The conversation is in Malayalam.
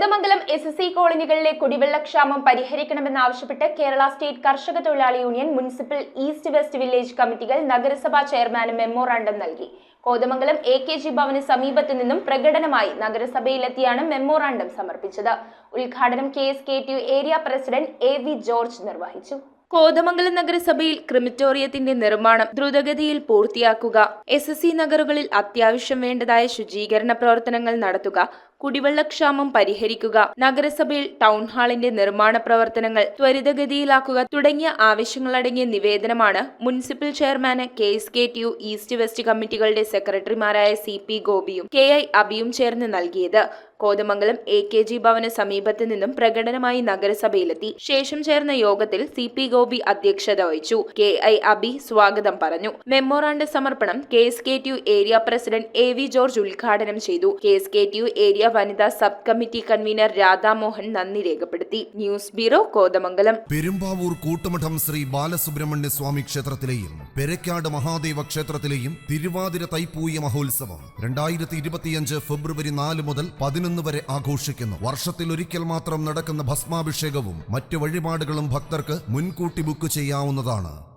കോതമംഗലം SSC കോളനികളിലെ കുടിവെള്ളക്ഷാമം പരിഹരിക്കണമെന്നാവശ്യപ്പെട്ട് കേരള സ്റ്റേറ്റ് കർഷക തൊഴിലാളി union municipal east west village കമ്മിറ്റികൾ നഗരസഭാ ചെയർമാന് മെമ്മോറാണ്ടം നൽകി. കോതമംഗലം AKG ഭവന് സമീപത്തു നിന്നും പ്രകടനമായി നഗരസഭയിലെത്തിയാണ് മെമ്മോറാണ്ടം സമർപ്പിച്ചത്. ഉദ്ഘാടനം KSKTU area president AV George നിർവഹിച്ചു. കോതമംഗലം നഗരസഭയിൽ ക്രിമിറ്റോറിയത്തിന്റെ നിർമ്മാണം ദ്രുതഗതിയിൽ പൂർത്തിയാക്കുക, SSC നഗറുകളിൽ അത്യാവശ്യം വേണ്ടതായ ശുചീകരണ പ്രവർത്തനങ്ങൾ നടത്തുക, കുടിവെള്ളക്ഷാമം പരിഹരിക്കുക, നഗരസഭയിൽ ടൗൺ ഹാളിന്റെ നിർമ്മാണ പ്രവർത്തനങ്ങൾ ത്വരിതഗതിയിലാക്കുക തുടങ്ങിയ ആവശ്യങ്ങളടങ്ങിയ നിവേദനമാണ് മുനിസിപ്പൽ ചെയർമാന് KSKTU ഈസ്റ്റ് വെസ്റ്റ് കമ്മിറ്റികളുടെ സെക്രട്ടറിമാരായ CP ഗോപിയും KI അബിയും ചേർന്ന് നൽകിയത്. കോതമംഗലം AKG ഭവന് സമീപത്ത് നിന്നും പ്രകടനമായി നഗരസഭയിലെത്തി. ശേഷം ചേർന്ന യോഗത്തിൽ CP ഗോപി അധ്യക്ഷത വഹിച്ചു. KI അബി സ്വാഗതം പറഞ്ഞു. മെമ്മോറാണ്ട സമർപ്പണം KSKTU area president AV George ഉദ്ഘാടനം ചെയ്തു. KSKTU ഏരിയ വനിതാ സബ് കമ്മിറ്റി കൺവീനർ രാധാമോഹൻ നന്ദി രേഖപ്പെടുത്തി. News bureau, Kothamangalam. പെരുമ്പാവൂർ കൂട്ടുമഠം ശ്രീ ബാലസുബ്രഹ്മണ്യ സ്വാമി ക്ഷേത്രത്തിലെയും പെരക്കാട് മഹാദേവ ക്ഷേത്രത്തിലെയും തിരുവാതിര തൈപ്പൂയ മഹോത്സവം 2025 ഫെബ്രുവരി 4 മുതൽ 11 വരെ ആഘോഷിക്കുന്നു. വർഷത്തിൽ ഒരിക്കൽ മാത്രം നടക്കുന്ന ഭസ്മാഭിഷേകവും മറ്റു വഴിപാടുകളും ഭക്തർക്ക് മുൻകൂട്ടി ബുക്ക് ചെയ്യാവുന്നതാണ്.